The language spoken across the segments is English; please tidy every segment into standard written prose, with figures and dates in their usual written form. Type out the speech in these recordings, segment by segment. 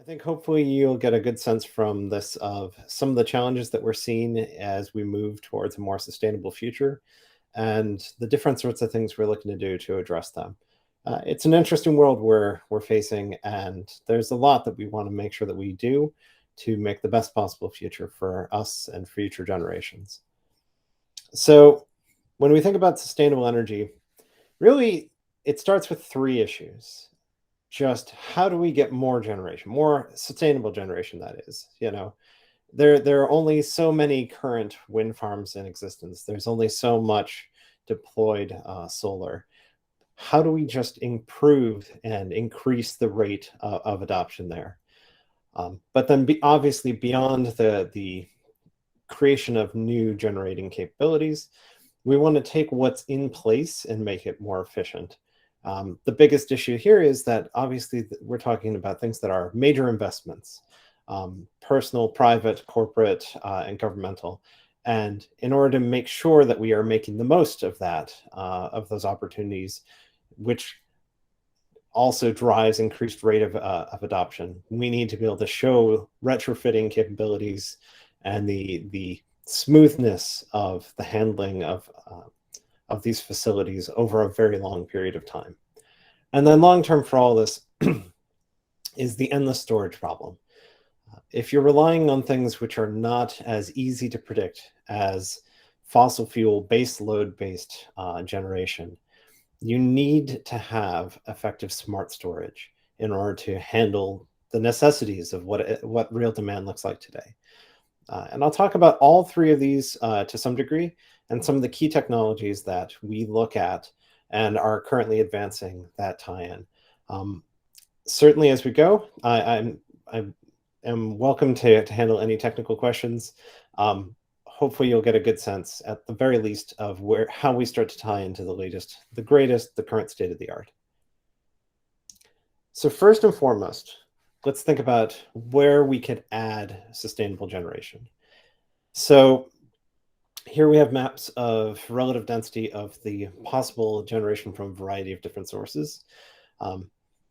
I think hopefully you'll get a good sense from this of some of the challenges that we're seeing as we move towards a more sustainable future and the different sorts of things we're looking to do to address them. It's an interesting world we're facing, and there's a lot that we want to make sure that we do to make the best possible future for us and future generations. So, when we think about sustainable energy, really it starts with three issues. Just how do we get more generation, more sustainable generation, that is. There are only so many current wind farms in existence. There's only so much deployed solar. How do we just improve and increase the rate of adoption there? But then obviously beyond the creation of new generating capabilities, we want to take what's in place and make it more efficient. The biggest issue here is that obviously we're talking about things that are major investments, personal, private, corporate, and governmental. And in order to make sure that we are making the most of that, of those opportunities, which also drives increased rate of adoption, we need to be able to show retrofitting capabilities and the smoothness of the handling of these facilities over a very long period of time. And then long term for all this is the endless storage problem. If you're relying on things which are not as easy to predict as fossil fuel base load based generation, you need to have effective smart storage in order to handle the necessities of what real demand looks like today. And I'll talk about all three of these to some degree, and some of the key technologies that we look at and are currently advancing that tie in. Certainly as we go, I am welcome to handle any technical questions. Hopefully you'll get a good sense, at the very least, of how we start to tie into the latest, the greatest, the current state of the art. So first and foremost, let's think about where we could add sustainable generation. So here we have maps of relative density of the possible generation from a variety of different sources.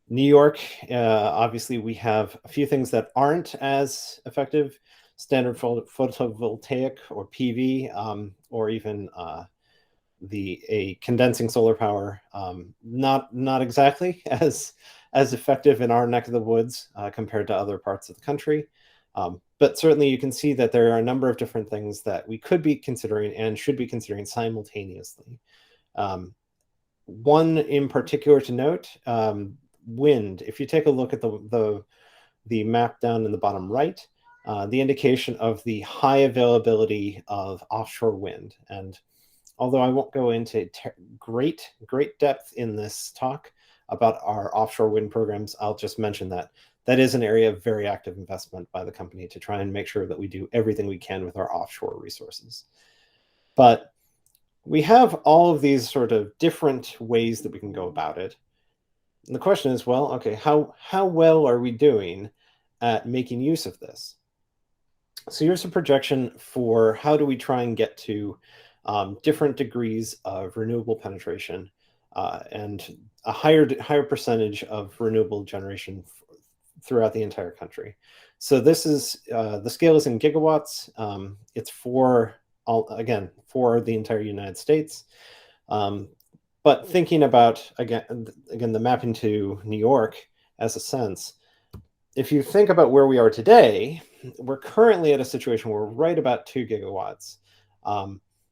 New York, obviously we have a few things that aren't as effective: standard photovoltaic or PV, or even a condensing solar power. Not exactly as effective in our neck of the woods compared to other parts of the country. But certainly you can see that there are a number of different things that we could be considering and should be considering simultaneously. One in particular to note, wind. If you take a look at the map down in the bottom right, the indication of the high availability of offshore wind. And although I won't go into great depth in this talk about our offshore wind programs, I'll just mention that that is an area of very active investment by the company to try and make sure that we do everything we can with our offshore resources. But we have all of these sort of different ways that we can go about it. And the question is, well, okay, how well are we doing at making use of this? So here's a projection for how do we try and get to different degrees of renewable penetration and a higher percentage of renewable generation throughout the entire country. So this is the scale is in gigawatts. It's for the entire United States. But thinking about again the map into New York as a sense, if you think about where we are today, we're currently at a situation where we're right about 2 gigawatts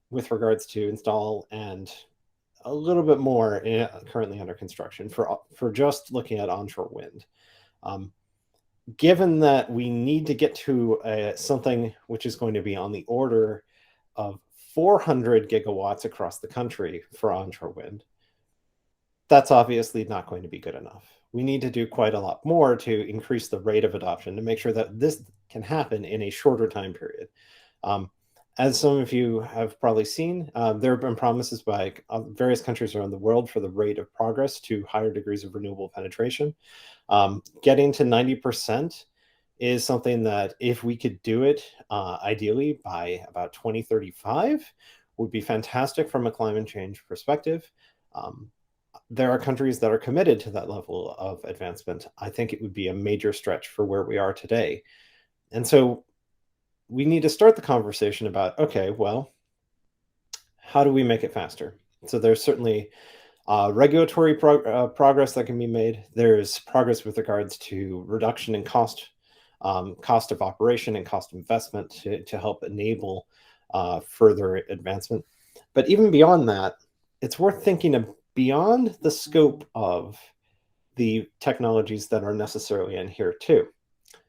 with regards to install, and a little bit more currently under construction for just looking at onshore wind. Given that we need to get to something which is going to be on the order of 400 gigawatts across the country for onshore wind, that's obviously not going to be good enough. We need to do quite a lot more to increase the rate of adoption to make sure that this can happen in a shorter time period. As some of you have probably seen, there have been promises by various countries around the world for the rate of progress to higher degrees of renewable penetration. Getting to 90% is something that, if we could do it ideally by about 2035, would be fantastic from a climate change perspective. there are countries that are committed to that level of advancement. I think it would be a major stretch for where we are today. And so we need to start the conversation about, okay, well, how do we make it faster? So there's certainly regulatory progress that can be made. There's progress with regards to reduction in cost, cost of operation and cost of investment to help enable further advancement. But even beyond that, it's worth thinking of beyond the scope of the technologies that are necessarily in here too.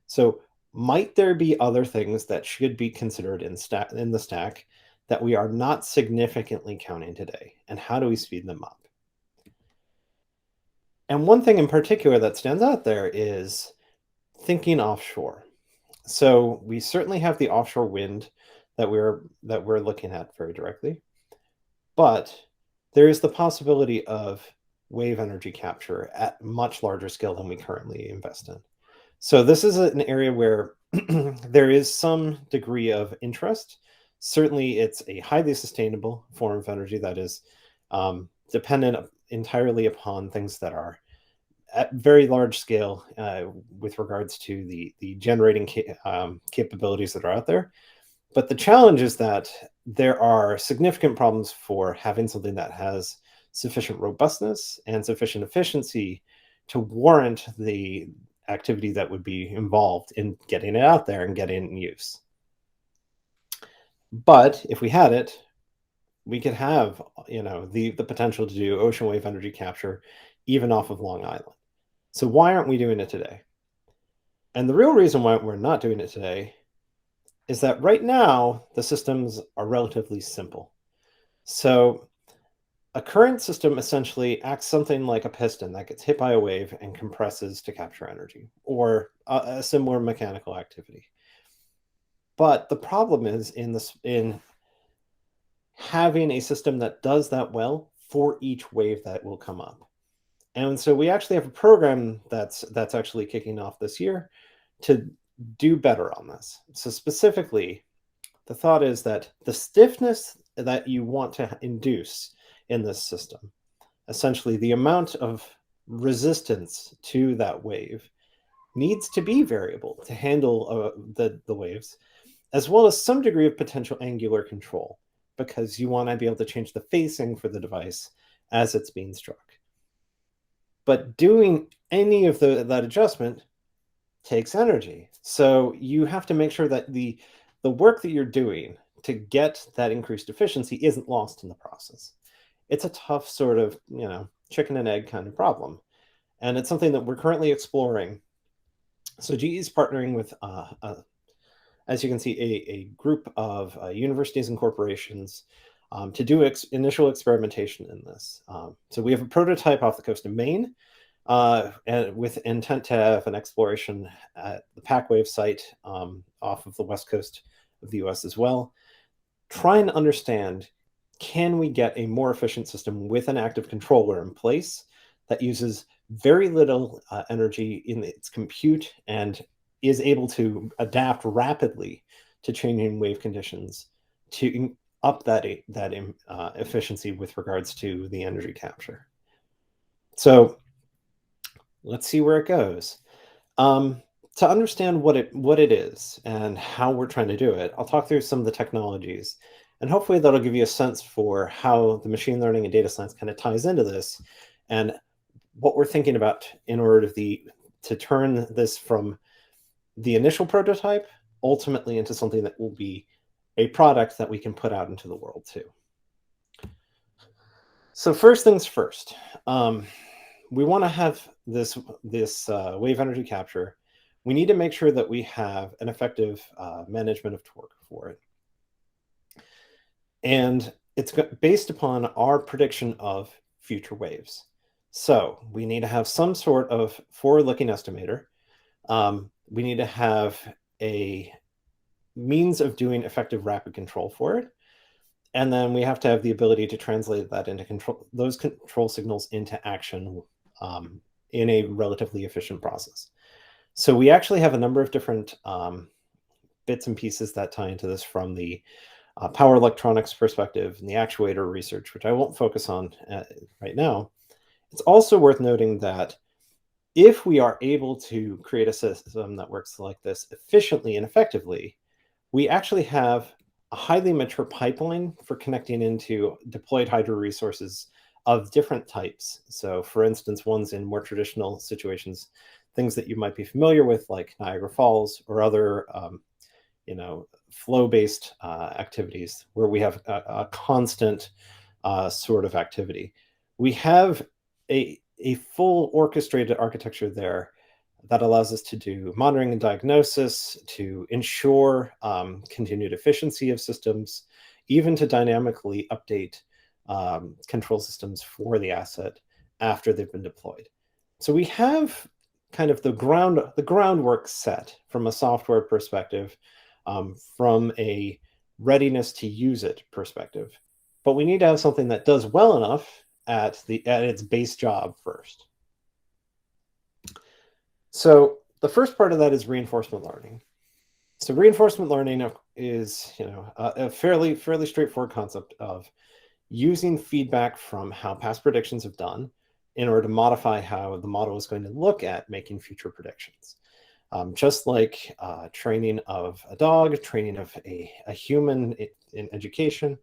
So might there be other things that should be considered in the stack that we are not significantly counting today? And how do we speed them up? And one thing in particular that stands out there is thinking offshore. So we certainly have the offshore wind that we're looking at very directly, but there is the possibility of wave energy capture at much larger scale than we currently invest in. So this is an area where there is some degree of interest. Certainly, it's a highly sustainable form of energy that is dependent entirely upon things that are at very large scale with regards to the generating capabilities that are out there. But the challenge is that there are significant problems for having something that has sufficient robustness and sufficient efficiency to warrant the activity that would be involved in getting it out there and getting it in use. But if we had it, we could have, the potential to do ocean wave energy capture even off of Long Island. So why aren't we doing it today? And the real reason why we're not doing it today is that right now the systems are relatively simple. So a current system essentially acts something like a piston that gets hit by a wave and compresses to capture energy, or a similar mechanical activity. But the problem is in having a system that does that well for each wave that will come up. And so we actually have a program that's actually kicking off this year to do better on this. So specifically, the thought is that the stiffness that you want to induce in this system, essentially the amount of resistance to that wave, needs to be variable to handle the waves, as well as some degree of potential angular control, because you want to be able to change the facing for the device as it's being struck. But doing any of that adjustment takes energy. So you have to make sure that the work that you're doing to get that increased efficiency isn't lost in the process. It's a tough sort of, chicken and egg kind of problem. And it's something that we're currently exploring. So GE is partnering with, as you can see, a group of universities and corporations to do initial experimentation in this. So we have a prototype off the coast of Maine, and with intent to have an exploration at the PacWave site off of the west coast of the US as well, trying to understand, can we get a more efficient system with an active controller in place that uses very little energy in its compute and is able to adapt rapidly to changing wave conditions to up that efficiency with regards to the energy capture. So let's see where it goes. To understand what it is and how we're trying to do it, I'll talk through some of the technologies, and hopefully that'll give you a sense for how the machine learning and data science kind of ties into this, and what we're thinking about in order to turn this from the initial prototype ultimately into something that will be a product that we can put out into the world too. So first things first, we want to have this wave energy capture. We need to make sure that we have an effective management of torque for it. And it's based upon our prediction of future waves. So we need to have some sort of forward-looking estimator. We need to have a means of doing effective rapid control for it. And then we have to have the ability to translate that into those control signals into action in a relatively efficient process. So we actually have a number of different bits and pieces that tie into this, from the power electronics perspective and the actuator research, which I won't focus on right now. It's also worth noting that if we are able to create a system that works like this efficiently and effectively, we actually have a highly mature pipeline for connecting into deployed hydro resources of different types. So for instance, ones in more traditional situations, things that you might be familiar with, like Niagara Falls or other flow-based activities where we have a constant sort of activity. We have a full orchestrated architecture there that allows us to do monitoring and diagnosis, to ensure continued efficiency of systems, even to dynamically update control systems for the asset after they've been deployed. So we have kind of the groundwork set from a software perspective, from a readiness to use it perspective. But we need to have something that does well enough at its base job first. So the first part of that is reinforcement learning. So reinforcement learning is a fairly straightforward concept of using feedback from how past predictions have done in order to modify how the model is going to look at making future predictions. Just like training of a dog, training of a human in education,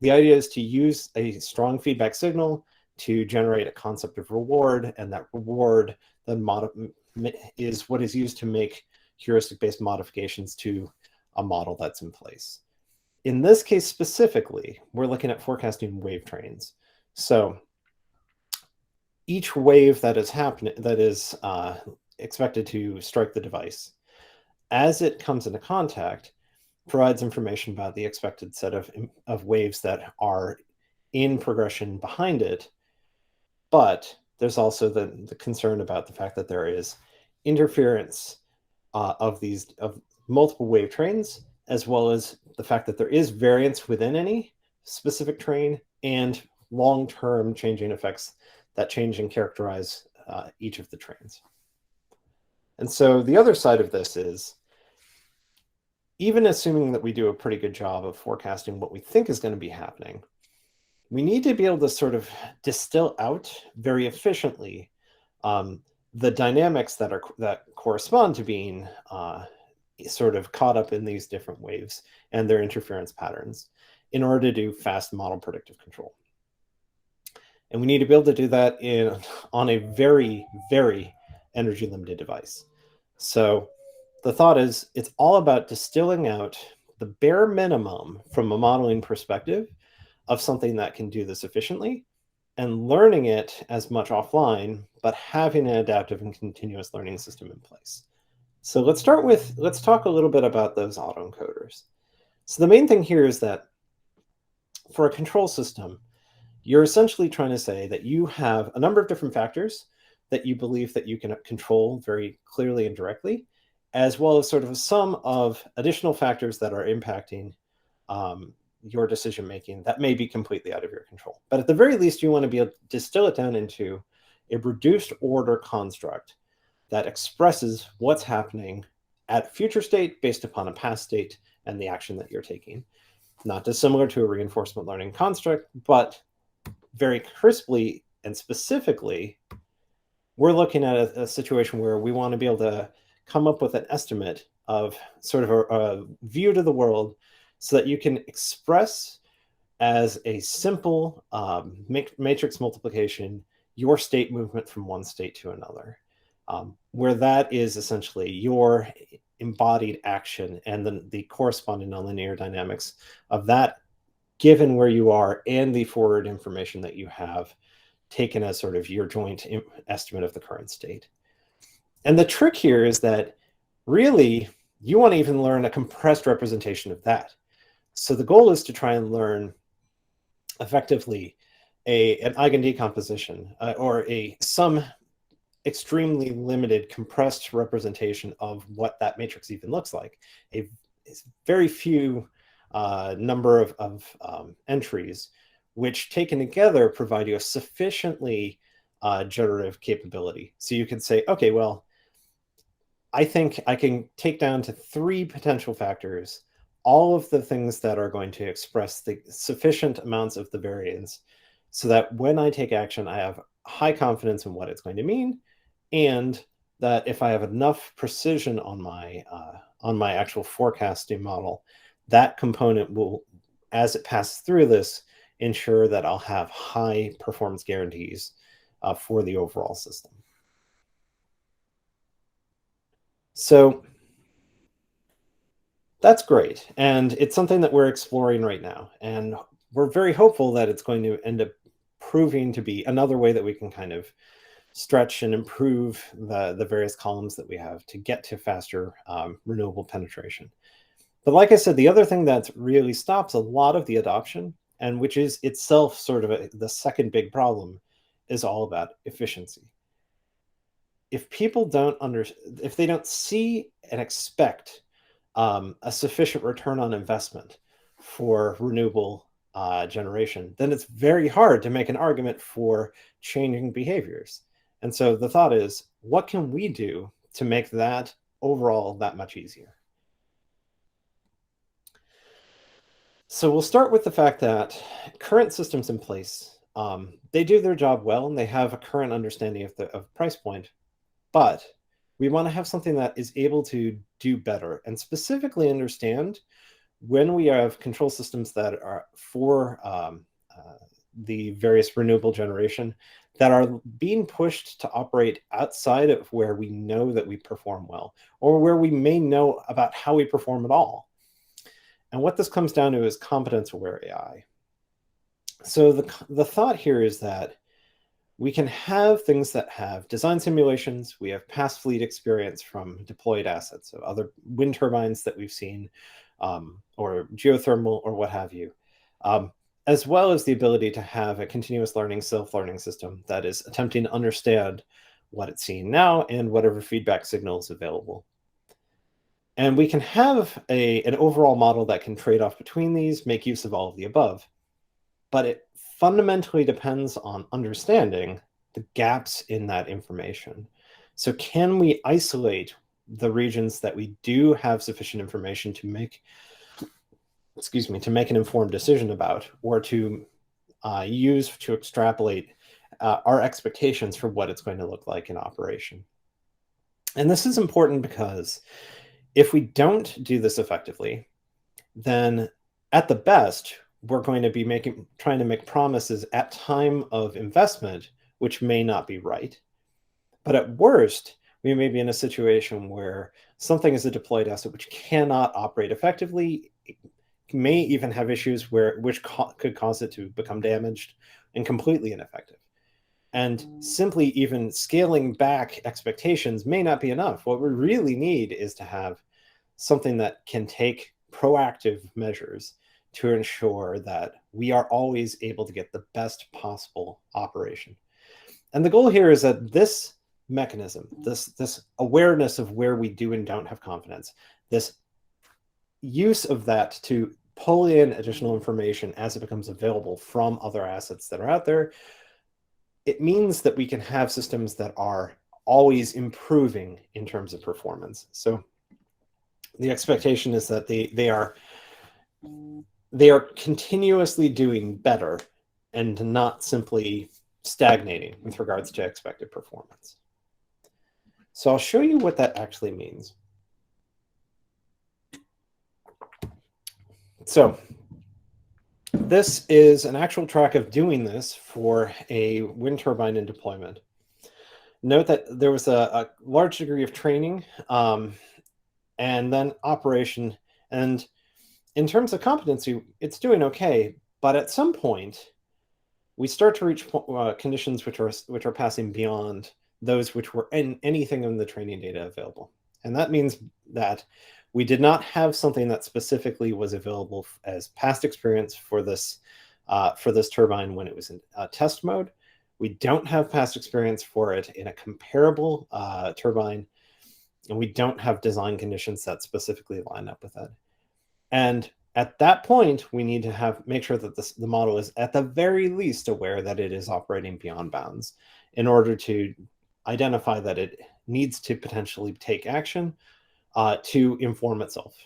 the idea is to use a strong feedback signal to generate a concept of reward, and that reward then is what is used to make heuristic-based modifications to a model that's in place. In this case specifically, we're looking at forecasting wave trains. So each wave that is happening, that is expected to strike the device, as it comes into contact, provides information about the expected set of waves that are in progression behind it. But there's also the concern about the fact that there is interference of multiple wave trains, as well as the fact that there is variance within any specific train and long-term changing effects that change and characterize each of the trains. And so the other side of this is, even assuming that we do a pretty good job of forecasting what we think is going to be happening, we need to be able to sort of distill out very efficiently the dynamics that correspond to being sort of caught up in these different waves and their interference patterns in order to do fast model predictive control. And we need to be able to do that on a very, very energy limited device. So the thought is, it's all about distilling out the bare minimum from a modeling perspective of something that can do this efficiently, and learning it as much offline, but having an adaptive and continuous learning system in place. So let's talk a little bit about those autoencoders. So the main thing here is that for a control system, you're essentially trying to say that you have a number of different factors that you believe that you can control very clearly and directly, as well as sort of a sum of additional factors that are impacting your decision making that may be completely out of your control. But at the very least, you want to be able to distill it down into a reduced order construct that expresses what's happening at future state based upon a past state and the action that you're taking. Not dissimilar to a reinforcement learning construct, but very crisply and specifically, we're looking at a situation where we want to be able to come up with an estimate of sort of a view to the world so that you can express as a simple matrix multiplication your state movement from one state to another, where that is essentially your embodied action and then the corresponding nonlinear dynamics of that given where you are and the forward information that you have taken as sort of your joint estimate of the current state. And the trick here is that really you want to even learn a compressed representation of that. So the goal is to try and learn effectively an eigendecomposition or some extremely limited compressed representation of what that matrix even looks like. A very few number of entries, which taken together provide you a sufficiently generative capability. So you can say, okay, well, I think I can take down to 3 potential factors all of the things that are going to express the sufficient amounts of the variance so that when I take action, I have high confidence in what it's going to mean, and that if I have enough precision on my actual forecasting model, that component will, as it passes through this, ensure that I'll have high performance guarantees for the overall system. So that's great. And it's something that we're exploring right now. And we're very hopeful that it's going to end up proving to be another way that we can kind of stretch and improve the various columns that we have to get to faster renewable penetration. But like I said, the other thing that really stops a lot of the adoption, and which is itself sort of the second big problem, is all about efficiency. If people don't if they don't see and expect a sufficient return on investment for renewable generation, then it's very hard to make an argument for changing behaviors. And so the thought is, what can we do to make that overall that much easier? So we'll start with the fact that current systems in place, they do their job well and they have a current understanding of price point, but we want to have something that is able to do better and specifically understand when we have control systems that are for the various renewable generation that are being pushed to operate outside of where we know that we perform well, or where we may know about how we perform at all. And what this comes down to is competence-aware AI. So the thought here is that we can have things that have design simulations. We have past fleet experience from deployed assets, so other wind turbines that we've seen, or geothermal, or what have you, as well as the ability to have a continuous learning, self-learning system that is attempting to understand what it's seeing now and whatever feedback signal is available. And we can have an overall model that can trade off between these, make use of all of the above. But it fundamentally depends on understanding the gaps in that information. So can we isolate the regions that we do have sufficient information to make, to make an informed decision about, or to use to extrapolate our expectations for what it's going to look like in operation? And this is important because if we don't do this effectively, then at the best, we're going to be trying to make promises at time of investment, which may not be right. But at worst, we may be in a situation where something is a deployed asset which cannot operate effectively. It may even have issues which could cause it to become damaged and completely ineffective. And simply even scaling back expectations may not be enough. What we really need is to have something that can take proactive measures to ensure that we are always able to get the best possible operation. And the goal here is that this mechanism, this awareness of where we do and don't have confidence, this use of that to pull in additional information as it becomes available from other assets that are out there, it means that we can have systems that are always improving in terms of performance. So the expectation is that they are continuously doing better and not simply stagnating with regards to expected performance. So I'll show you what that actually means. So this is an actual track of doing this for a wind turbine in deployment. Note that there was a large degree of training and then operation. And in terms of competency, it's doing okay. But at some point, we start to reach conditions which are passing beyond those which were in anything in the training data available. And that means that we did not have something that specifically was available as past experience for this turbine when it was in test mode. We don't have past experience for it in a comparable turbine, and we don't have design conditions that specifically line up with it. And at that point, we need to make sure that the model is at the very least aware that it is operating beyond bounds in order to identify that it needs to potentially take action to inform itself.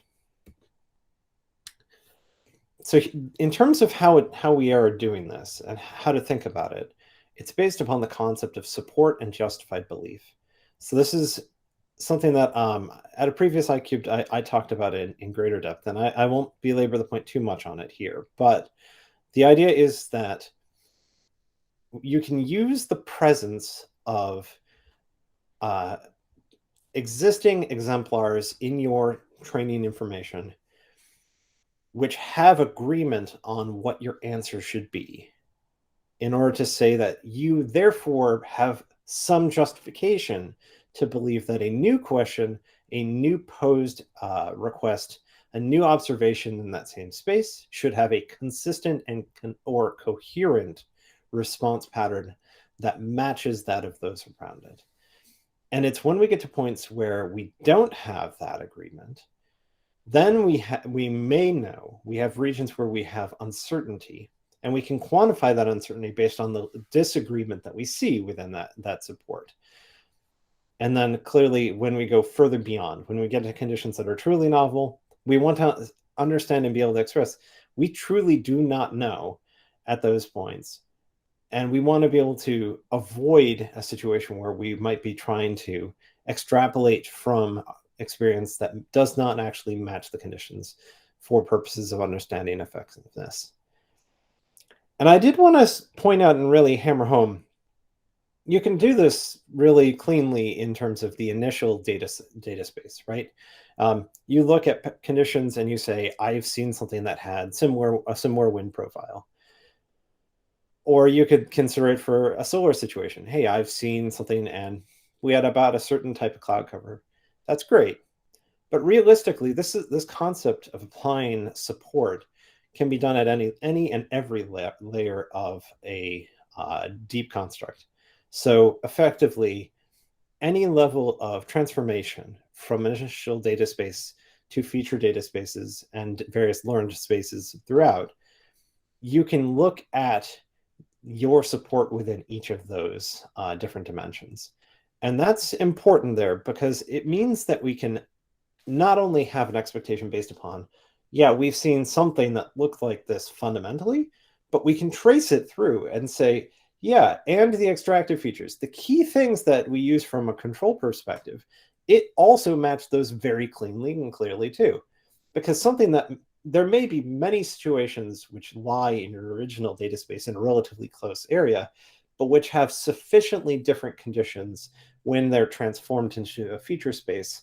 So in terms of how we are doing this and how to think about it, it's based upon the concept of support and justified belief. So this is something that at a previous iCubed, I talked about it in greater depth, and I won't belabor the point too much on it here. But the idea is that you can use the presence of uh, existing exemplars in your training information, which have agreement on what your answer should be, in order to say that you therefore have some justification to believe that a new question, a new posed request, a new observation in that same space should have a consistent and or coherent response pattern that matches that of those around it. And it's when we get to points where we don't have that agreement, then we may know we have regions where we have uncertainty, and we can quantify that uncertainty based on the disagreement that we see within that support. And then clearly, when we go further beyond, when we get to conditions that are truly novel, we want to understand and be able to express, we truly do not know at those points. And we want to be able to avoid a situation where we might be trying to extrapolate from experience that does not actually match the conditions for purposes of understanding effectiveness. And I did want to point out and really hammer home, you can do this really cleanly in terms of the initial data space, right? You look at conditions and you say, I've seen something that had a similar wind profile. Or you could consider it for a solar situation. Hey, I've seen something and we had about a certain type of cloud cover. That's great. But realistically, this concept of applying support can be done at any and every layer of a deep construct. So effectively, any level of transformation from initial data space to feature data spaces and various learned spaces throughout, you can look at your support within each of those different dimensions. And that's important there because it means that we can not only have an expectation based upon, yeah, we've seen something that looked like this fundamentally, but we can trace it through and say, yeah, and the extractive features, the key things that we use from a control perspective, it also matched those very cleanly and clearly too. Because something that there may be many situations which lie in your original data space in a relatively close area, but which have sufficiently different conditions when they're transformed into a feature space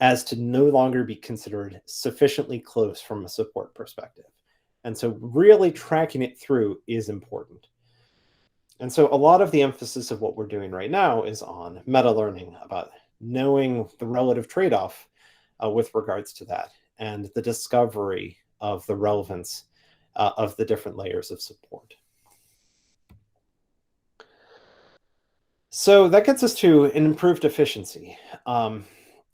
as to no longer be considered sufficiently close from a support perspective. And so really tracking it through is important. And so a lot of the emphasis of what we're doing right now is on meta learning, about knowing the relative trade-off with regards to that, and the discovery of the relevance of the different layers of support. So that gets us to an improved efficiency.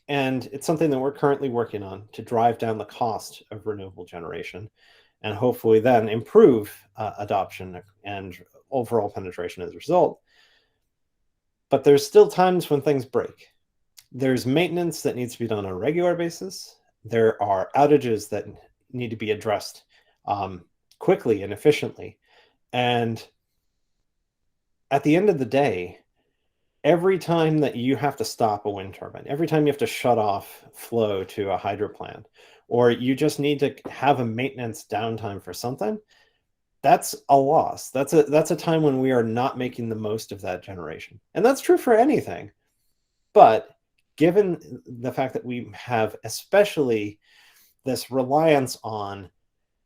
And it's something that we're currently working on to drive down the cost of renewable generation and hopefully then improve adoption and overall penetration as a result. But there's still times when things break. There's maintenance that needs to be done on a regular basis. There are outages that need to be addressed quickly and efficiently. And at the end of the day, every time that you have to stop a wind turbine, every time you have to shut off flow to a hydro plant, or you just need to have a maintenance downtime for something, that's a loss. That's a time when we are not making the most of that generation. And that's true for anything. But given the fact that we have especially this reliance on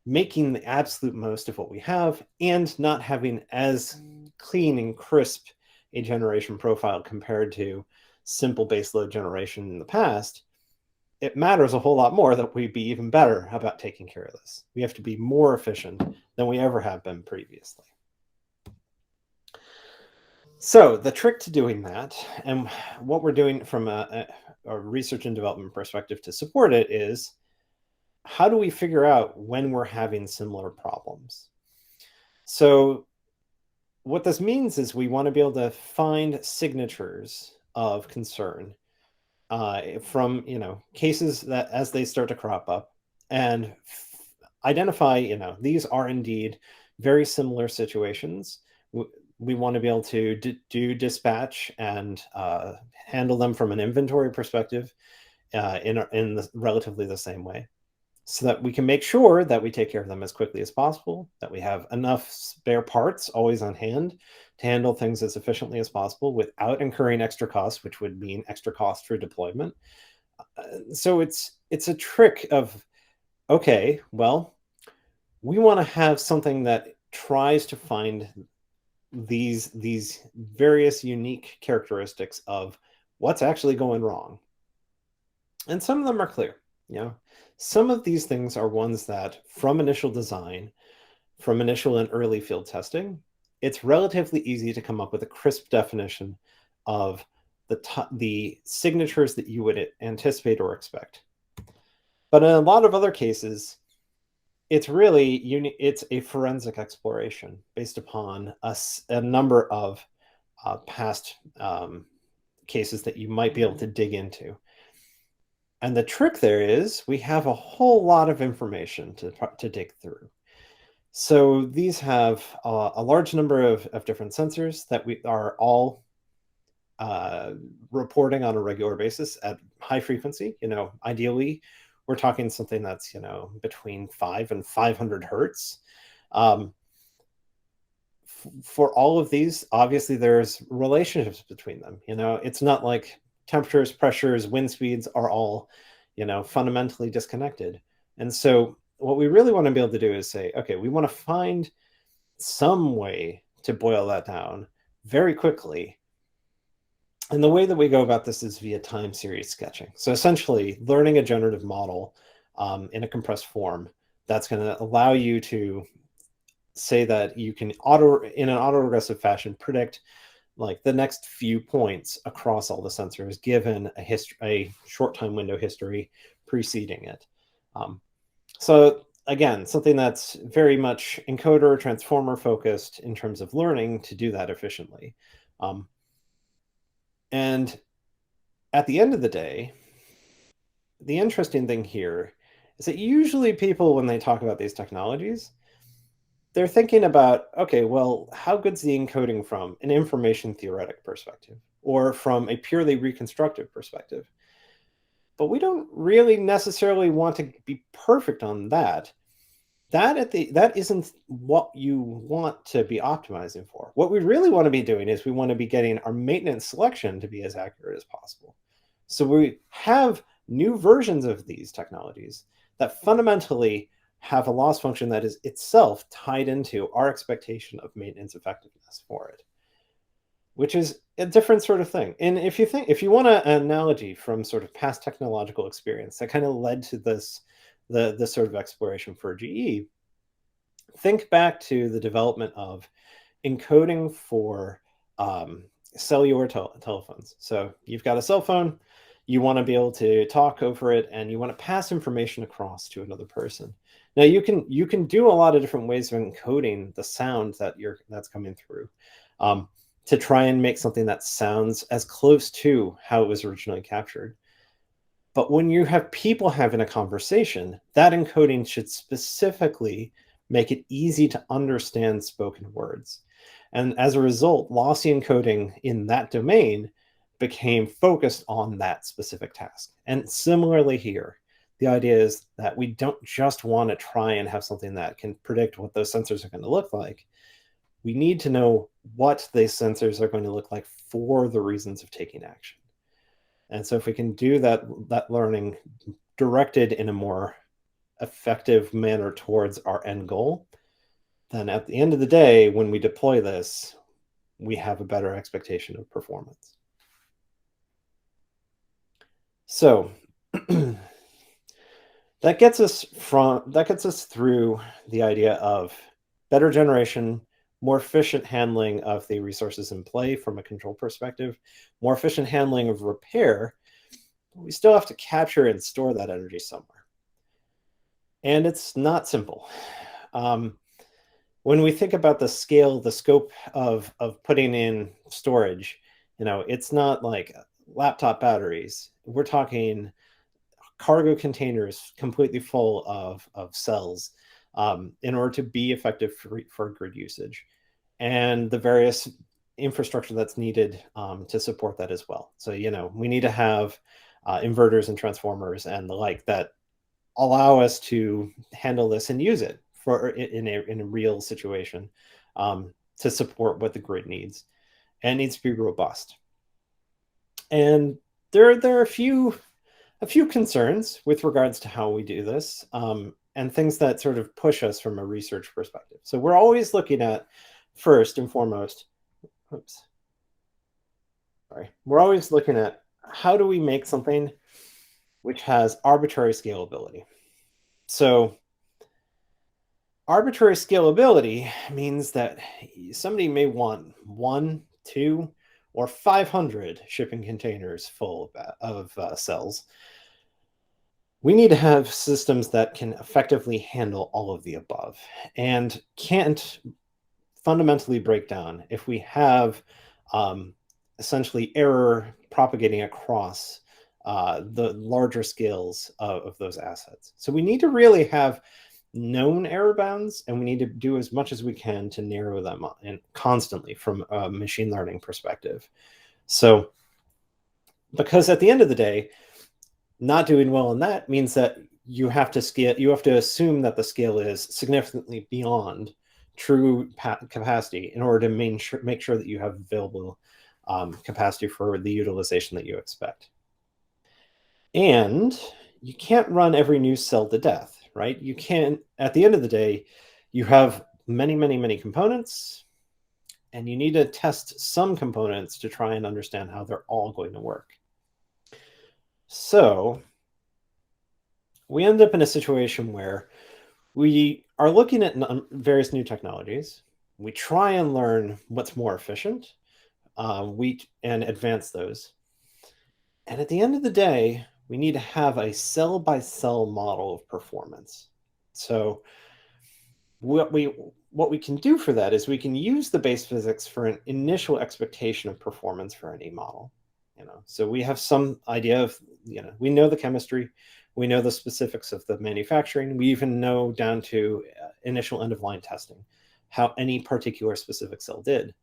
making the absolute most of what we have and not having as clean and crisp a generation profile compared to simple baseload generation in the past, it matters a whole lot more that we be even better about taking care of this. We have to be more efficient than we ever have been previously. So the trick to doing that, and what we're doing from a research and development perspective to support it, is how do we figure out when we're having similar problems? So what this means is we want to be able to find signatures of concern from cases that as they start to crop up, and identify these are indeed very similar situations We want to be able to do dispatch and handle them from an inventory perspective in relatively the same way, so that we can make sure that we take care of them as quickly as possible, that we have enough spare parts always on hand to handle things as efficiently as possible without incurring extra costs, which would mean extra cost for deployment. So it's a trick of, okay, well, we want to have something that tries to find these various unique characteristics of what's actually going wrong. And some of them are clear. You know, some of these things are ones that from initial design, from initial and early field testing, it's relatively easy to come up with a crisp definition of the signatures that you would anticipate or expect. But in a lot of other cases, it's really it's a forensic exploration based upon a number of past cases that you might be able to dig into. And the trick there is we have a whole lot of information to dig through. So these have a large number of different sensors that we are all reporting on a regular basis at high frequency. Ideally, we're talking something that's, between 5 and 500 hertz. For all of these, obviously, there's relationships between them. It's not like temperatures, pressures, wind speeds are all, fundamentally disconnected. And so what we really want to be able to do is say, okay, we want to find some way to boil that down very quickly. And the way that we go about this is via time series sketching. So essentially, learning a generative model in a compressed form that's going to allow you to say that you can in an autoregressive fashion, predict like the next few points across all the sensors, given a short time window history preceding it. So again, something that's very much encoder, transformer focused in terms of learning to do that efficiently. And at the end of the day, the interesting thing here is that usually people, when they talk about these technologies, they're thinking about, okay, well, how good's the encoding from an information theoretic perspective or from a purely reconstructive perspective? But we don't really necessarily want to be perfect on that. That isn't what you want to be optimizing for. What we really want to be doing is we want to be getting our maintenance selection to be as accurate as possible. So we have new versions of these technologies that fundamentally have a loss function that is itself tied into our expectation of maintenance effectiveness for it, which is a different sort of thing. And if you want an analogy from sort of past technological experience that kind of led to this sort of exploration for GE, think back to the development of encoding for cellular telephones. So you've got a cell phone, you want to be able to talk over it, and you want to pass information across to another person. Now you can do a lot of different ways of encoding the sound that's coming through to try and make something that sounds as close to how it was originally captured. But when you have people having a conversation, that encoding should specifically make it easy to understand spoken words. And as a result, lossy encoding in that domain became focused on that specific task. And similarly here, the idea is that we don't just want to try and have something that can predict what those sensors are going to look like. We need to know what these sensors are going to look like for the reasons of taking action. And so if we can do that learning directed in a more effective manner towards our end goal, then at the end of the day, when we deploy this, we have a better expectation of performance. So that gets us through the idea of better generation, more efficient handling of the resources in play from a control perspective, more efficient handling of repair. We still have to capture and store that energy somewhere. And it's not simple. When we think about the scale, the scope of putting in storage, it's not like laptop batteries. We're talking cargo containers completely full of cells in order to be effective for grid usage. and the various infrastructure that's needed to support that as well. So, we need to have inverters and transformers and the like that allow us to handle this and use it in a real situation to support what the grid needs. And it needs to be robust. And there are a few concerns with regards to how we do this, and things that sort of push us from a research perspective. So we're always looking at, first and foremost, we're always looking at how do we make something which has arbitrary scalability. So arbitrary scalability means that somebody may want 1, 2, or 500 shipping containers full of cells. We need to have systems that can effectively handle all of the above and can't fundamentally break down if we have essentially error propagating across the larger scales of those assets. So we need to really have known error bounds, and we need to do as much as we can to narrow them and constantly from a machine learning perspective. So, because at the end of the day, not doing well in that means that you have to assume that the scale is significantly beyond true capacity in order to make sure that you have available capacity for the utilization that you expect. And you can't run every new cell to death, right? You can't, at the end of the day, you have many, many, many components, and you need to test some components to try and understand how they're all going to work. So we end up in a situation where we are looking at various new technologies. We try and learn what's more efficient, and advance those. And at the end of the day, we need to have a cell-by-cell model of performance. So what we can do for that is we can use the base physics for an initial expectation of performance for any model. So we have some idea of, we know the chemistry, we know the specifics of the manufacturing, we even know down to initial end-of-line testing how any particular specific cell did.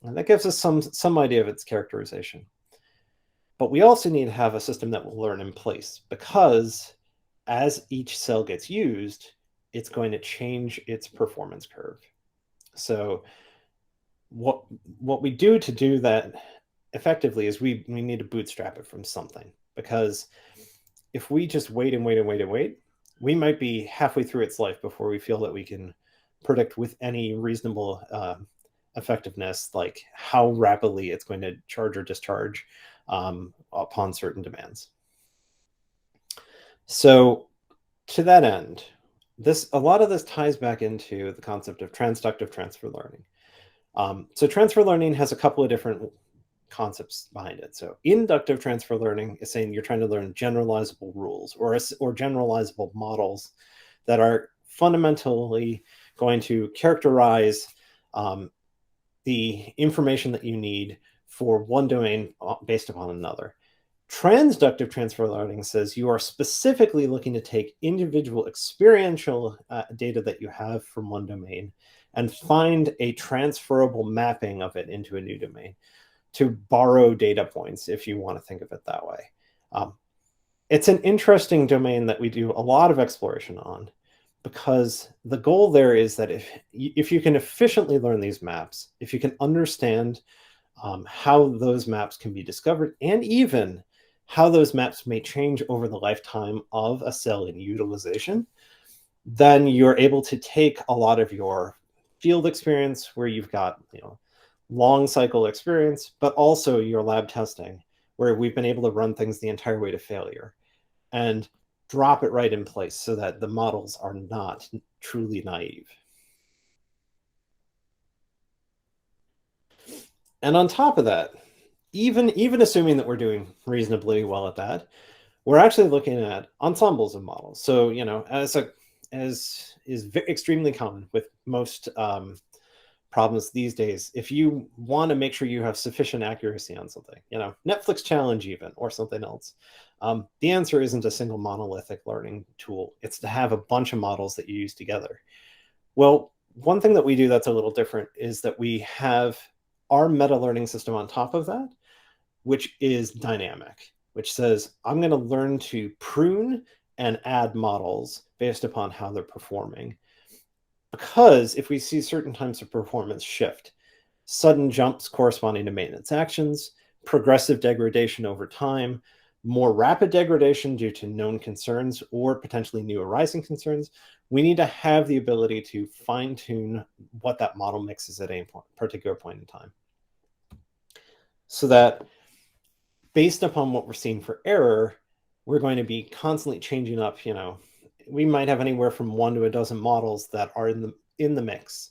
And that gives us some idea of its characterization. But we also need to have a system that will learn in place, because as each cell gets used, it's going to change its performance curve. So what we do to do that effectively is we need to bootstrap it from something, because if we just wait and wait and wait and wait, we might be halfway through its life before we feel that we can predict with any reasonable effectiveness, like how rapidly it's going to charge or discharge upon certain demands. So to that end, a lot of this ties back into the concept of transductive transfer learning. So transfer learning has a couple of different concepts behind it. So inductive transfer learning is saying you're trying to learn generalizable rules or generalizable models that are fundamentally going to characterize the information that you need for one domain based upon another. Transductive transfer learning says you are specifically looking to take individual experiential data that you have from one domain and find a transferable mapping of it into a new domain, to borrow data points, if you want to think of it that way. It's an interesting domain that we do a lot of exploration on, because the goal there is that if you can efficiently learn these maps, if you can understand how those maps can be discovered, and even how those maps may change over the lifetime of a cell in utilization, then you're able to take a lot of your field experience where you've got long cycle experience, but also your lab testing where we've been able to run things the entire way to failure and drop it right in place so that the models are not truly naive. And on top of that, even assuming that we're doing reasonably well at that, we're actually looking at ensembles of models. So, as is extremely common with most problems these days, if you want to make sure you have sufficient accuracy on something, Netflix challenge even, or something else, the answer isn't a single monolithic learning tool. It's to have a bunch of models that you use together. Well, One thing that we do that's a little different is that we have our meta learning system on top of that, which is dynamic, which says, I'm going to learn to prune and add models based upon how they're performing. Because if we see certain types of performance shift, sudden jumps corresponding to maintenance actions, progressive degradation over time, more rapid degradation due to known concerns or potentially new arising concerns, we need to have the ability to fine tune what that model mix is at any particular point in time. So that based upon what we're seeing for error, we're going to be constantly changing up, we might have anywhere from 1 to a dozen models that are in the mix.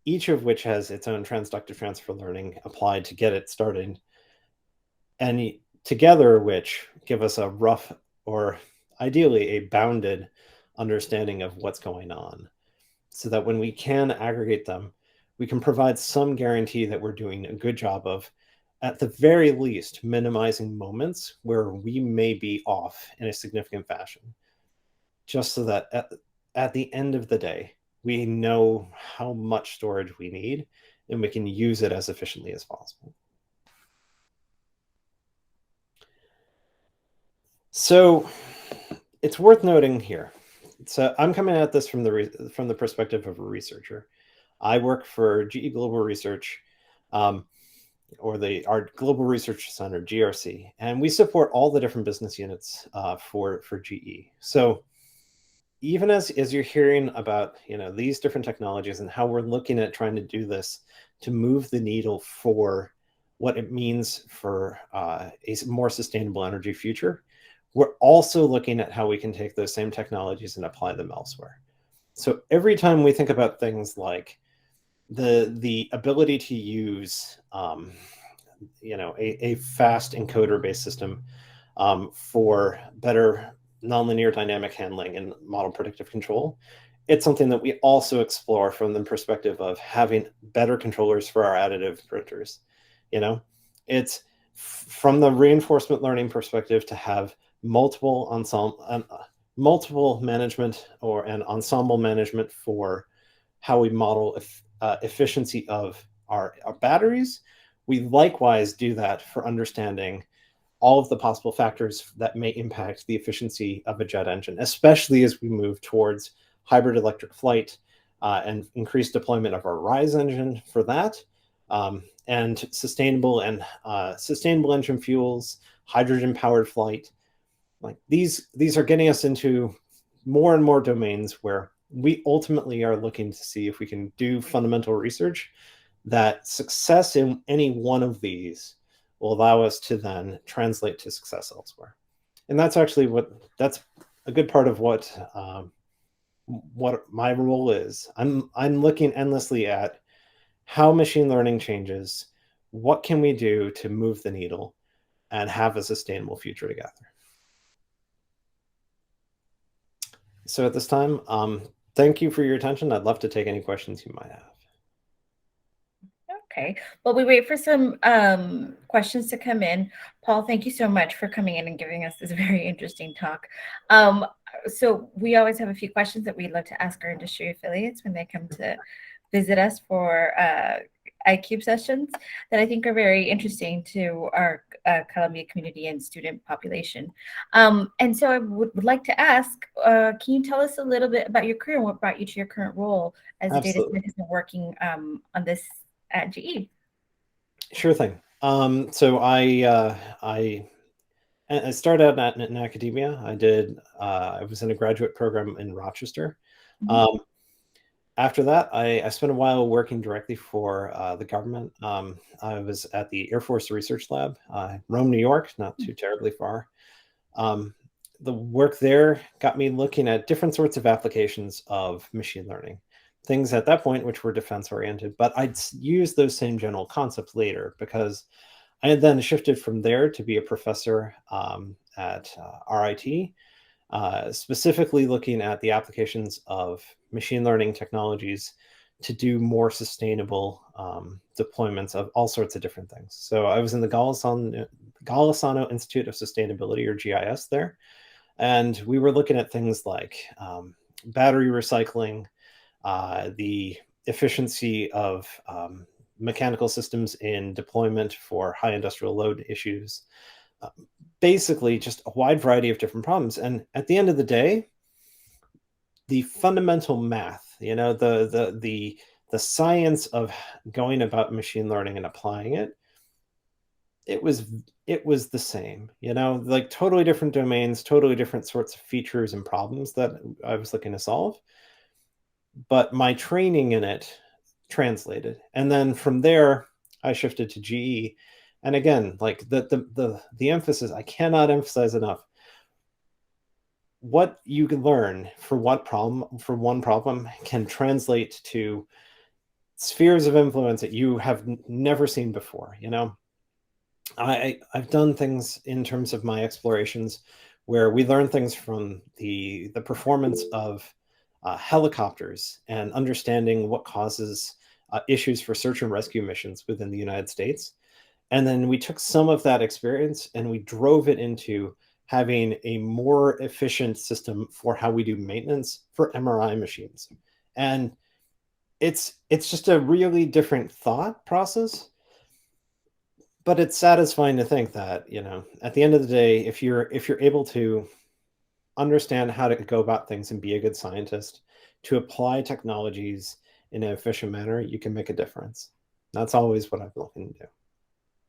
Each of which has its own transductive transfer learning applied to get it started, and together which give us a rough or ideally a bounded understanding of what's going on, so that when we can aggregate them, we can provide some guarantee that we're doing a good job of, at the very least, minimizing moments where we may be off in a significant fashion, just so that at the end of the day, we know how much storage we need and we can use it as efficiently as possible. So it's worth noting here. So I'm coming at this from the perspective of a researcher. I work for GE Global Research, or our Global Research Center, GRC, and we support all the different business units for GE. So even as you're hearing about these different technologies and how we're looking at trying to do this to move the needle for what it means for a more sustainable energy future, we're also looking at how we can take those same technologies and apply them elsewhere. So every time we think about things like the ability to use a fast encoder-based system for better nonlinear dynamic handling and model predictive control, it's something that we also explore from the perspective of having better controllers for our additive printers. It's from the reinforcement learning perspective to have multiple management and ensemble management for how we model efficiency of our batteries. We likewise do that for understanding all of the possible factors that may impact the efficiency of a jet engine, especially as we move towards hybrid electric flight and increased deployment of our RISE engine for that, and sustainable engine fuels, hydrogen-powered flight. Like these are getting us into more and more domains where we ultimately are looking to see if we can do fundamental research that success in any one of these will allow us to then translate to success elsewhere. And that's actually that's a good part of what my role is. I'm looking endlessly at how machine learning changes, what can we do to move the needle and have a sustainable future together. So at this time, thank you for your attention. I'd love to take any questions you might have. Okay. Well, we wait for some questions to come in. Paul, thank you so much for coming in and giving us this very interesting talk. So we always have a few questions that we'd love to ask our industry affiliates when they come to visit us for iCubed sessions that I think are very interesting to our Columbia community and student population. And so I would like to ask, can you tell us a little bit about your career and what brought you to your current role as a data scientist and working on this at GE? Sure thing. So I started out in academia. I was in a graduate program in Rochester. Mm-hmm. After that, I spent a while working directly for the government. I was at the Air Force Research Lab, Rome, New York, not too terribly far. The work there got me looking at different sorts of applications of machine learning. Things at that point which were defense oriented, but I'd use those same general concepts later because I had then shifted from there to be a professor at RIT, specifically looking at the applications of machine learning technologies to do more sustainable deployments of all sorts of different things. So I was in the Golisano Institute of Sustainability, or GIS there, and we were looking at things like battery recycling, the efficiency of mechanical systems in deployment for high industrial load issues, basically just a wide variety of different problems. And at the end of the day, the fundamental math, the science of going about machine learning and applying it, it was the same, like totally different domains, totally different sorts of features and problems that I was looking to solve. But my training in it translated. And then from there, I shifted to GE. And again, like the emphasis, I cannot emphasize enough. What you can learn for one problem can translate to spheres of influence that you have never seen before. I've done things in terms of my explorations where we learn things from the performance of helicopters and understanding what causes issues for search and rescue missions within the United States. And then we took some of that experience and we drove it into having a more efficient system for how we do maintenance for MRI machines. And it's just a really different thought process, but it's satisfying to think that, at the end of the day, if you're able to understand how to go about things and be a good scientist, to apply technologies in an efficient manner, you can make a difference. That's always what I've been looking to do.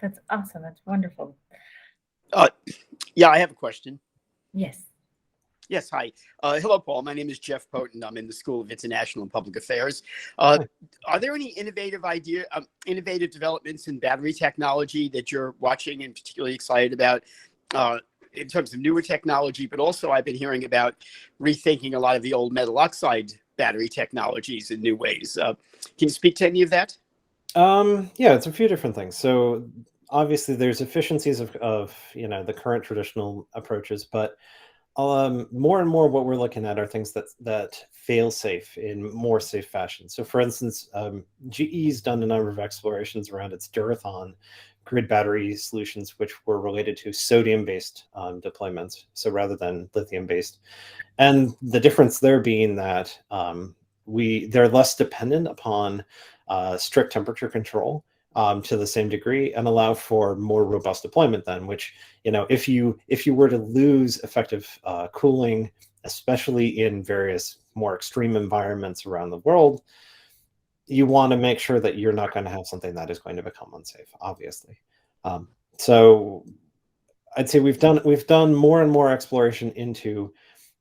That's awesome. That's wonderful. Yeah, I have a question. Yes. Yes, hi. Hello, Paul. My name is Jeff Poten. I'm in the School of International and Public Affairs. Are there any innovative developments in battery technology that you're watching and particularly excited about in terms of newer technology? But also, I've been hearing about rethinking a lot of the old metal oxide battery technologies in new ways. Can you speak to any of that? Yeah, it's a few different things. So obviously, there's efficiencies of the current traditional approaches, but more and more what we're looking at are things that fail safe in more safe fashion. So for instance, GE's done a number of explorations around its Durathon grid battery solutions, which were related to sodium-based deployments, so rather than lithium-based. And the difference there being that they're less dependent upon strict temperature control to the same degree, and allow for more robust deployment then, which, if you were to lose effective cooling, especially in various more extreme environments around the world, you want to make sure that you're not going to have something that is going to become unsafe, obviously. So I'd say we've done more and more exploration into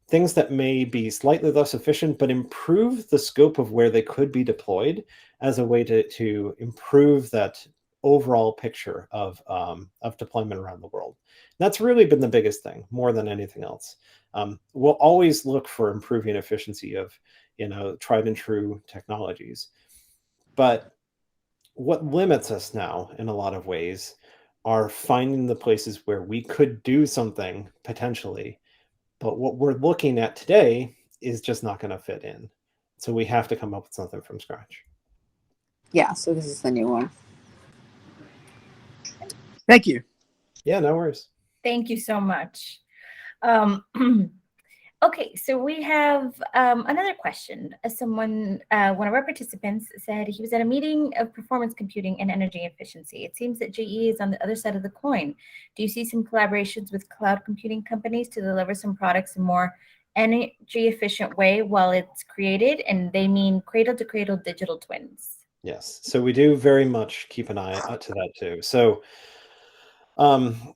things that may be slightly less efficient, but improve the scope of where they could be deployed as a way to improve that overall picture of deployment around the world. And that's really been the biggest thing, more than anything else. We'll always look for improving efficiency of, tried and true technologies. But what limits us now in a lot of ways are finding the places where we could do something potentially, but what we're looking at today is just not going to fit in. So we have to come up with something from scratch. Yeah, so this is the new one. Thank you. Yeah, no worries. Thank you so much. Okay, so we have another question. One of our participants said he was at a meeting of performance computing and energy efficiency. It seems that GE is on the other side of the coin. Do you see some collaborations with cloud computing companies to deliver some products in more energy efficient way while it's created? And they mean cradle to cradle digital twins. Yes, so we do very much keep an eye out to that too. So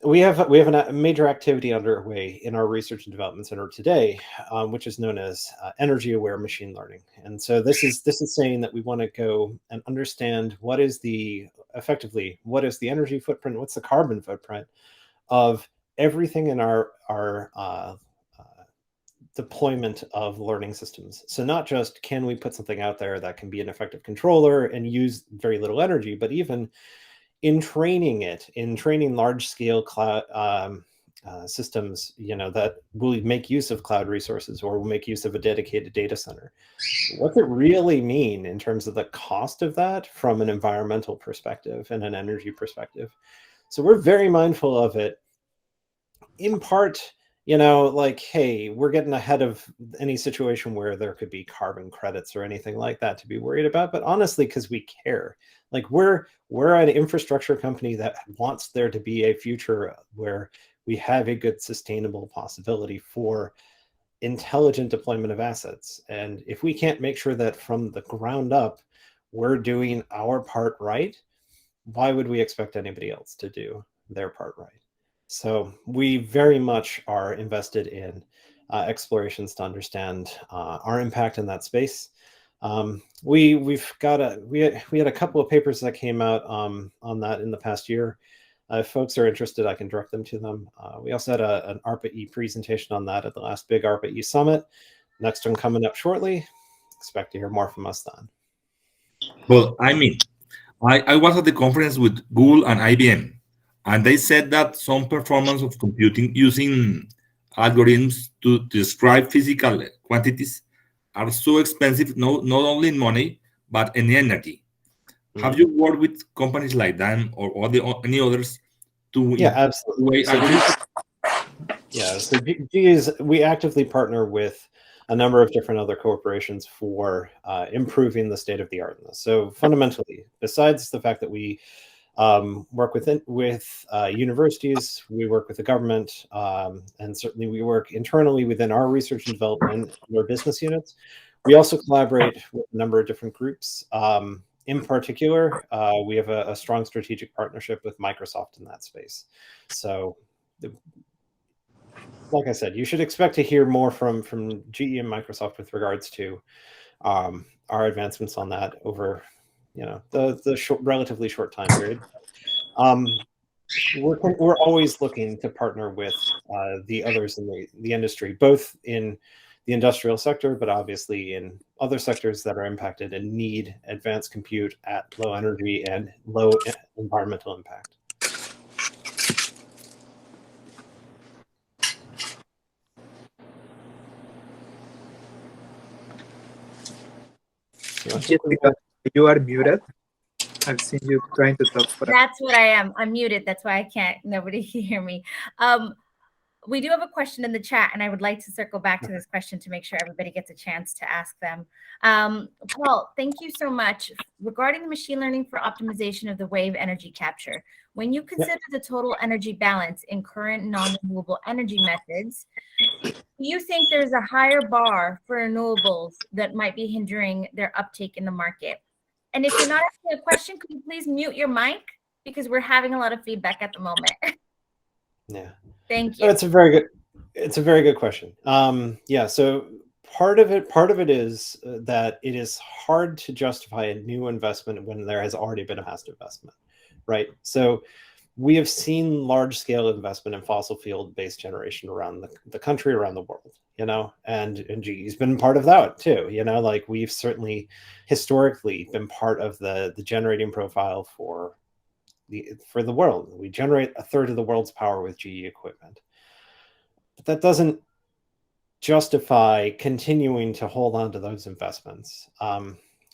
we have a major activity underway in our research and development center today, which is known as energy aware machine learning. And so this is saying that we want to go and understand what is the energy footprint, what's the carbon footprint of everything in our deployment of learning systems. So not just can we put something out there that can be an effective controller and use very little energy, but even in training large scale cloud systems, that will make use of cloud resources or will make use of a dedicated data center. What's it really mean in terms of the cost of that from an environmental perspective and an energy perspective? So we're very mindful of it, in part you know, like, hey, we're getting ahead of any situation where there could be carbon credits or anything like that to be worried about, but honestly, because we care. Like we're an infrastructure company that wants there to be a future where we have a good sustainable possibility for intelligent deployment of assets. And if we can't make sure that from the ground up, we're doing our part right, why would we expect anybody else to do their part right? So we very much are invested in explorations to understand our impact in that space. We had a couple of papers that came out on that in the past year. If folks are interested, I can direct them to them. We also had an ARPA-E presentation on that at the last big ARPA-E summit. Next one coming up shortly. Expect to hear more from us then. Well, I mean, I was at the conference with Google and IBM, and they said that some performance of computing using algorithms to describe physical quantities are so expensive, not only in money, but in energy. Have you worked with companies like them or any others to Yeah, absolutely. So we actively partner with a number of different other corporations for improving the state of the art in this. So fundamentally, besides the fact that we work with universities, we work with the government, and certainly we work internally within our research and development and our business units. We also collaborate with a number of different groups. In particular, we have a strong strategic partnership with Microsoft in that space. So like I said, you should expect to hear more from GE and Microsoft with regards to our advancements on that over, you know, the relatively short time period. We're always looking to partner with the others in the industry, both in the industrial sector, but obviously in other sectors that are impacted and need advanced compute at low energy and low environmental impact. Jessica, you are muted. I've seen you trying to talk. That's what I am. I'm muted. That's why I can't. Nobody can hear me. We do have a question in the chat, and I would like to circle back to this question to make sure everybody gets a chance to ask them. Paul, thank you so much. Regarding the machine learning for optimization of the wave energy capture, when you consider the total energy balance in current non-renewable energy methods, do you think there's a higher bar for renewables that might be hindering their uptake in the market? And if you're not asking a question, could you please mute your mic? Because we're having a lot of feedback at the moment. Yeah. Thank you. Oh, it's a very good question. Yeah, so part of it is that it is hard to justify a new investment when there has already been a past investment, right? So we have seen large scale investment in fossil fuel based generation around the country, around the world, you know, and GE's been part of that too, you know, like we've certainly historically been part of the generating profile for the world. We generate a third of the world's power with GE equipment. But that doesn't justify continuing to hold on to those investments.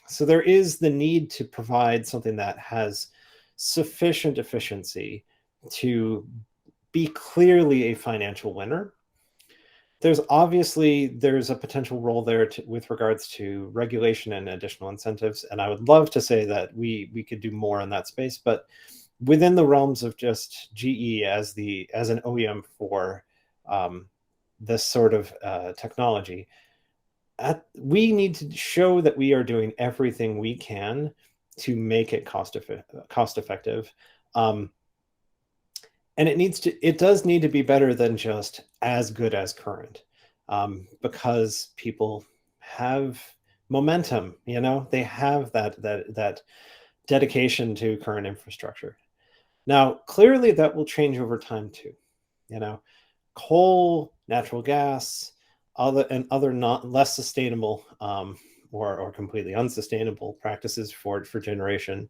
So there is the need to provide something that has sufficient efficiency to be clearly a financial winner. There's a potential role there with regards to regulation and additional incentives. And I would love to say that we could do more in that space, but within the realms of just GE as an OEM for this sort of technology, we need to show that we are doing everything we can to make it cost effective. And it does need to be better than just as good as current, because people have momentum, you know, they have that dedication to current infrastructure. Now, clearly that will change over time too. You know, coal, natural gas, other not less sustainable or completely unsustainable practices for generation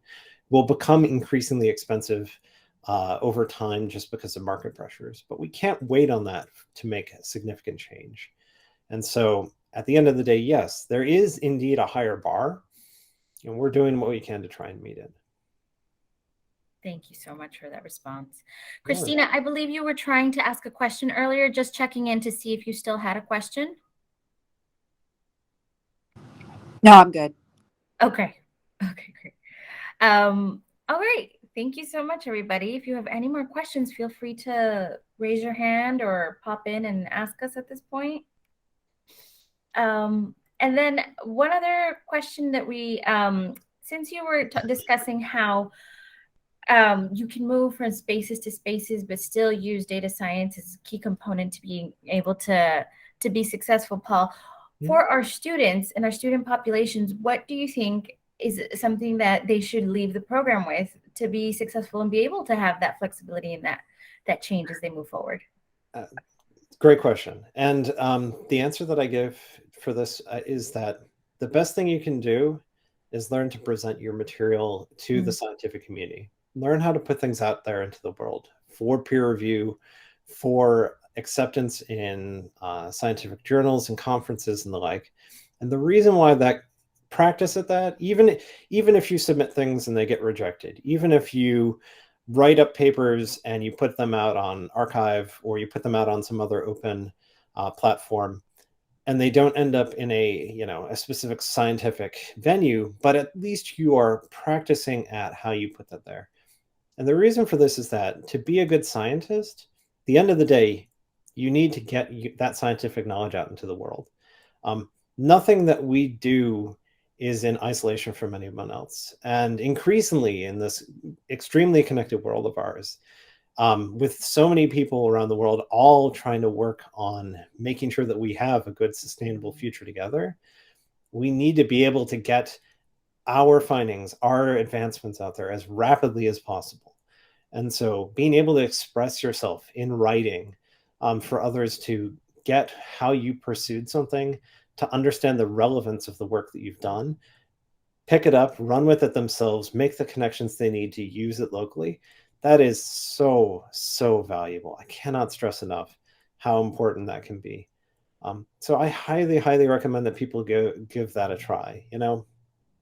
will become increasingly expensive over time just because of market pressures. But we can't wait on that to make a significant change. And so at the end of the day, yes, there is indeed a higher bar, and we're doing what we can to try and meet it. Thank you so much for that response. Sure. Christina, I believe you were trying to ask a question earlier, just checking in to see if you still had a question. No, I'm good. Okay. Okay, great. All right. Thank you so much, everybody. If you have any more questions, feel free to raise your hand or pop in and ask us at this point. And then one other question that we, since you were discussing how you can move from spaces to spaces, but still use data science as a key component to being able to be successful, Paul, for our students and our student populations, what do you think is something that they should leave the program with to be successful and be able to have that flexibility and that change as they move forward? Great question. And the answer that I give for this is that the best thing you can do is learn to present your material to the scientific community. Learn how to put things out there into the world for peer review, for acceptance in scientific journals and conferences and the like. And the reason why that practice at that, even if you submit things and they get rejected, even if you write up papers and you put them out on Archive or you put them out on some other open platform, and they don't end up in a specific scientific venue, but at least you are practicing at how you put that there. And the reason for this is that to be a good scientist, at the end of the day, you need to get that scientific knowledge out into the world. Nothing that we do is in isolation from anyone else. And increasingly in this extremely connected world of ours, with so many people around the world all trying to work on making sure that we have a good sustainable future together, we need to be able to get our findings, our advancements out there as rapidly as possible. And so being able to express yourself in writing for others to get how you pursued something, to understand the relevance of the work that you've done, pick it up, run with it themselves, make the connections they need to use it locally. That is so, so valuable. I cannot stress enough how important that can be. So I highly, highly recommend that people give that a try.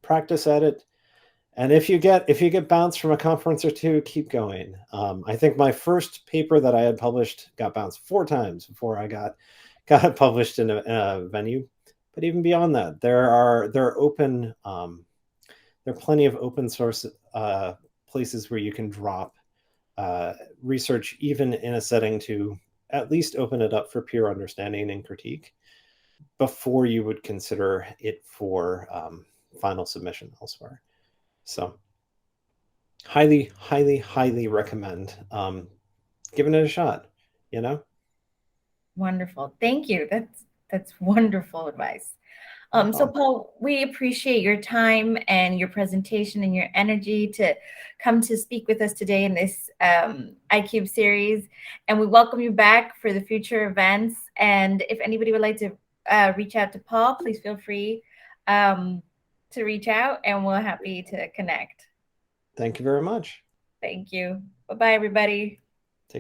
Practice at it. And if you get bounced from a conference or two, keep going. I think my first paper that I had published got bounced 4 times before I got it published in a venue. But even beyond that, there are plenty of open source places where you can drop research, even in a setting to at least open it up for peer understanding and critique before you would consider it for final submission elsewhere. So highly, highly, highly recommend giving it a shot, Wonderful. Thank you. That's wonderful advice. So Paul, we appreciate your time and your presentation and your energy to come to speak with us today in this iCubed series. And we welcome you back for the future events. And if anybody would like to reach out to Paul, please feel free to reach out and we're happy to connect. Thank you very much. Thank you. Bye-bye, everybody.